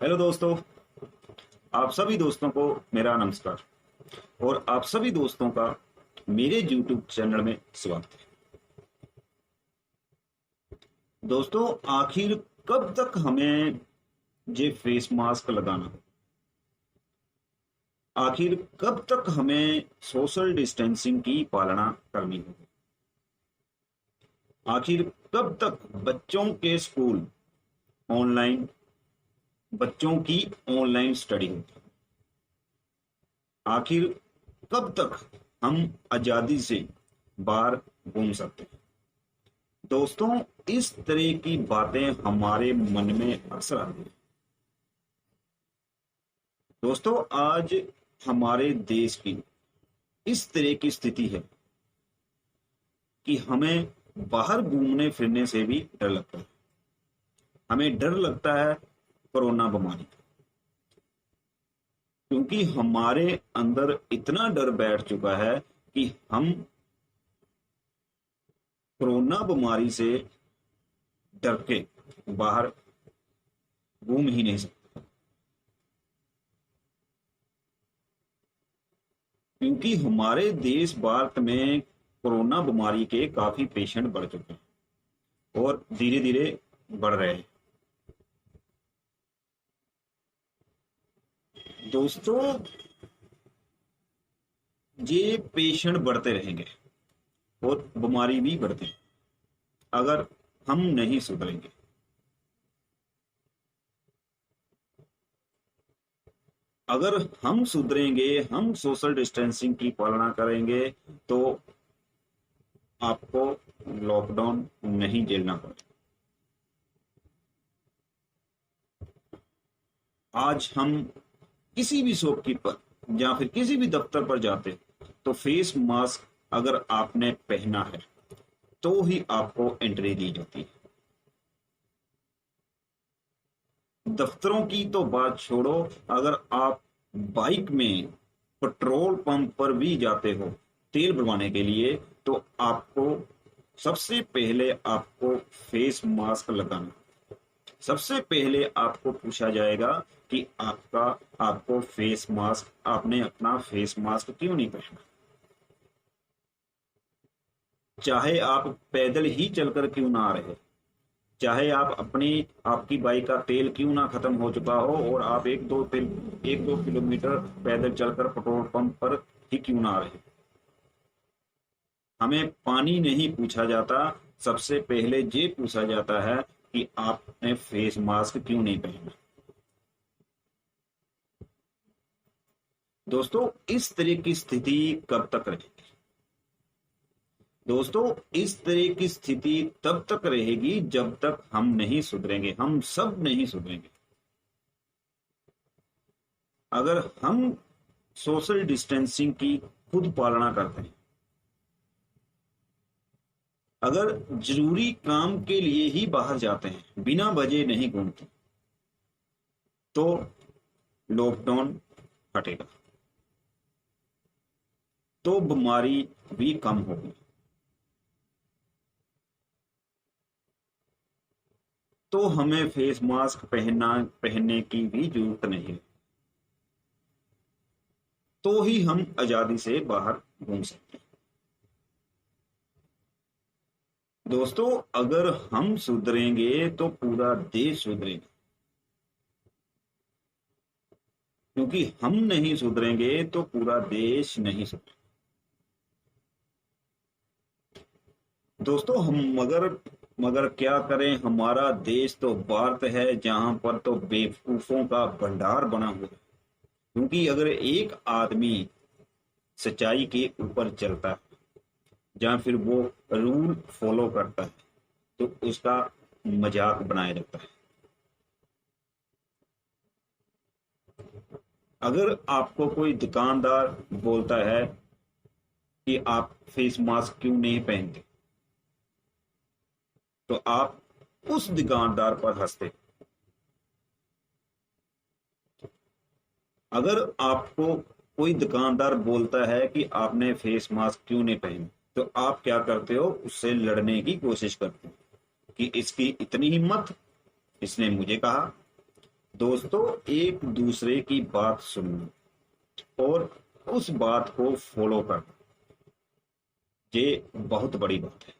Hello दोस्तों। आप सभी दोस्तों को मेरा नमस्कार और आप सभी दोस्तों का मेरे YouTube चैनल में स्वागत है। दोस्तों, आखिर कब तक हमें ये फेस मास्क लगाना, आखिर कब तक हमें सोशल डिस्टेंसिंग की पालना करनी होगी, आखिर कब तक बच्चों के स्कूल ऑनलाइन, बच्चों की ऑनलाइन स्टडी होगी, आखिर कब तक हम आजादी से बाहर घूम सकते हैं। दोस्तों, इस तरह की बातें हमारे मन में अक्सर आती हैं। दोस्तों, आज हमारे देश की इस तरह की स्थिति है कि हमें बाहर घूमने फिरने से भी डर लगता है। हमें डर लगता है कोरोना बीमारी का, क्योंकि हमारे अंदर इतना डर बैठ चुका है कि हम कोरोना बीमारी से डर के बाहर घूम ही नहीं सकते, क्योंकि हमारे देश भारत में कोरोना बीमारी के काफी पेशेंट बढ़ चुके हैं और धीरे धीरे बढ़ रहे हैं। दोस्तों, ये पेशेंट बढ़ते रहेंगे और बीमारी भी बढ़ती है अगर हम नहीं सुधरेंगे। अगर हम सुधरेंगे, हम सोशल डिस्टेंसिंग की पालना करेंगे, तो आपको लॉकडाउन नहीं झेलना पड़ेगा। आज हम किसी भी शॉपकीपर या फिर किसी भी दफ्तर पर जाते तो फेस मास्क अगर आपने पहना है तो ही आपको एंट्री दी जाती है। दफ्तरों की तो बात छोड़ो, अगर आप बाइक में पेट्रोल पंप पर भी जाते हो तेल भरवाने के लिए, तो आपको सबसे पहले आपको फेस मास्क लगाना, सबसे पहले आपको पूछा जाएगा कि आपको फेस मास्क, आपने अपना फेस मास्क क्यों नहीं पहना। चाहे आप पैदल ही चलकर क्यों ना आ रहे, चाहे आपकी बाइक का तेल क्यों ना खत्म हो चुका हो और आप एक दो किलोमीटर पैदल चलकर पेट्रोल पंप पर ही क्यों ना आ रहे, हमें पानी नहीं पूछा जाता। सबसे पहले ये पूछा जाता है कि आपने फेस मास्क क्यों नहीं पहना। दोस्तों, इस तरह की स्थिति कब तक रहेगी? दोस्तों, इस तरह की स्थिति तब तक रहेगी जब तक हम नहीं सुधरेंगे, हम सब नहीं सुधरेंगे। अगर हम सोशल डिस्टेंसिंग की खुद पालना करते हैं, अगर जरूरी काम के लिए ही बाहर जाते हैं, बिना वजह नहीं घूमते, तो लॉकडाउन हटेगा, तो बीमारी भी कम होगी। तो हमें फेस मास्क पहनने की भी जरूरत नहीं है, तो ही हम आजादी से बाहर घूम सकते हैं। दोस्तों, अगर हम सुधरेंगे तो पूरा देश सुधरेगा, क्योंकि हम नहीं सुधरेंगे तो पूरा देश नहीं सुधरेगा। दोस्तों, हम मगर मगर क्या करें, हमारा देश तो भारत है जहां पर तो बेवकूफों का भंडार बना हुआ है। क्योंकि अगर एक आदमी सच्चाई के ऊपर चलता है या फिर वो रूल फॉलो करता है, तो उसका मजाक बनाया जाता है। अगर आपको कोई दुकानदार बोलता है कि आप फेस मास्क क्यों नहीं पहनते, तो आप उस दुकानदार पर हंसते। अगर आपको कोई दुकानदार बोलता है कि आपने फेस मास्क क्यों नहीं पहने, तो आप क्या करते हो, उससे लड़ने की कोशिश करते हो कि इसकी इतनी हिम्मत, इसने मुझे कहा, दोस्तों, एक दूसरे की बात सुनना और उस बात को फॉलो करना, ये बहुत बड़ी बात है।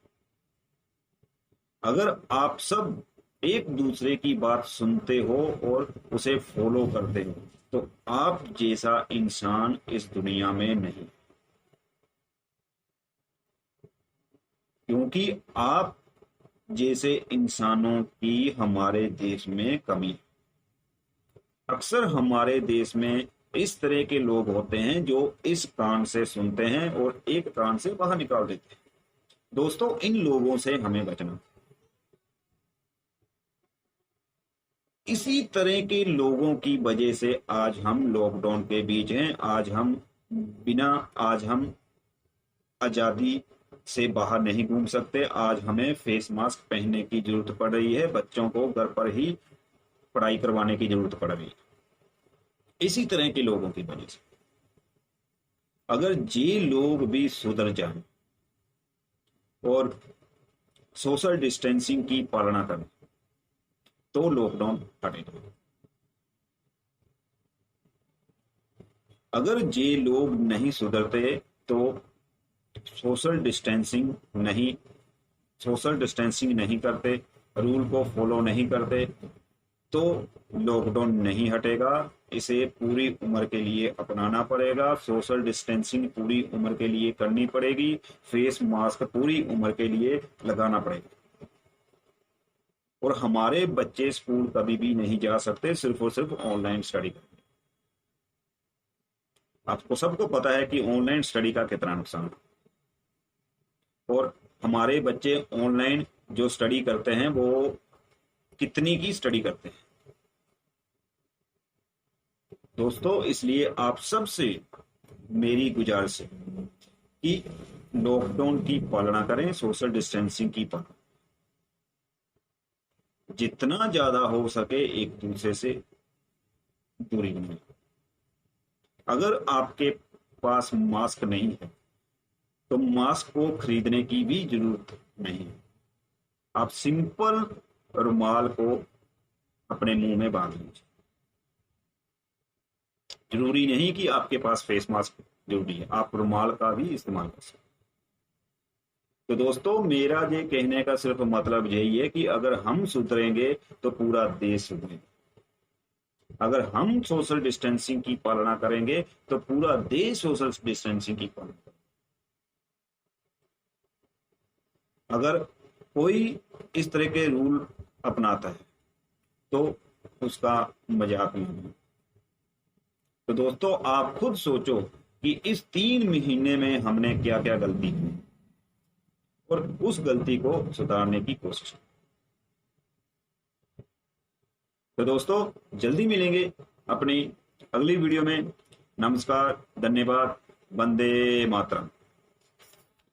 अगर आप सब एक दूसरे की बात सुनते हो और उसे फॉलो करते हो तो आप जैसा इंसान इस दुनिया में नहीं, क्योंकि आप जैसे इंसानों की हमारे देश में कमी है। अक्सर हमारे देश में इस तरह के लोग होते हैं जो इस कान से सुनते हैं और एक कान से बाहर निकाल देते हैं। दोस्तों, इन लोगों से हमें बचना। इसी तरह के लोगों की वजह से आज हम लॉकडाउन के बीच हैं। आज हम आजादी से बाहर नहीं घूम सकते। आज हमें फेस मास्क पहनने की जरूरत पड़ रही है। बच्चों को घर पर ही पढ़ाई करवाने की जरूरत पड़ रही है, इसी तरह के लोगों की वजह से। अगर ये लोग भी सुधर जाएं और सोशल डिस्टेंसिंग की पालना करें तो लॉकडाउन हटेगा। अगर ये लोग नहीं सुधरते तो सोशल डिस्टेंसिंग नहीं सोशल डिस्टेंसिंग नहीं करते, रूल को फॉलो नहीं करते तो लॉकडाउन नहीं हटेगा। इसे पूरी उम्र के लिए अपनाना पड़ेगा। सोशल डिस्टेंसिंग पूरी उम्र के लिए करनी पड़ेगी। फेस मास्क पूरी उम्र के लिए लगाना पड़ेगा। और हमारे बच्चे स्कूल कभी भी नहीं जा सकते, सिर्फ और सिर्फ ऑनलाइन स्टडी करेंगे। आपको सबको पता है कि ऑनलाइन स्टडी का कितना नुकसान है। और हमारे बच्चे ऑनलाइन जो स्टडी करते हैं वो कितनी की स्टडी करते हैं। दोस्तों, इसलिए आप सबसे मेरी गुजारिश है कि लॉकडाउन की पालना करें, सोशल डिस्टेंसिंग की पालना, जितना ज्यादा हो सके एक दूसरे से दूरी बनाए। अगर आपके पास मास्क नहीं है तो मास्क को खरीदने की भी जरूरत नहीं है। आप सिंपल रुमाल को अपने मुंह में बांध लीजिए। जरूरी नहीं कि आपके पास फेस मास्क जरूरी है, आप रुमाल का भी इस्तेमाल कर सकते। तो दोस्तों, मेरा ये कहने का सिर्फ मतलब यही है कि अगर हम सुधरेंगे तो पूरा देश सुधरेगा। अगर हम सोशल डिस्टेंसिंग की पालना करेंगे तो पूरा देश सोशल डिस्टेंसिंग की पालना करेगा। अगर कोई इस तरह के रूल अपनाता है तो उसका मजाक नहीं। तो दोस्तों, आप खुद सोचो कि इस 3 महीने में हमने क्या क्या गलती की और उस गलती को सुधारने की कोशिश की। तो दोस्तों, जल्दी मिलेंगे अपनी अगली वीडियो में। नमस्कार, धन्यवाद, वंदे मातरम।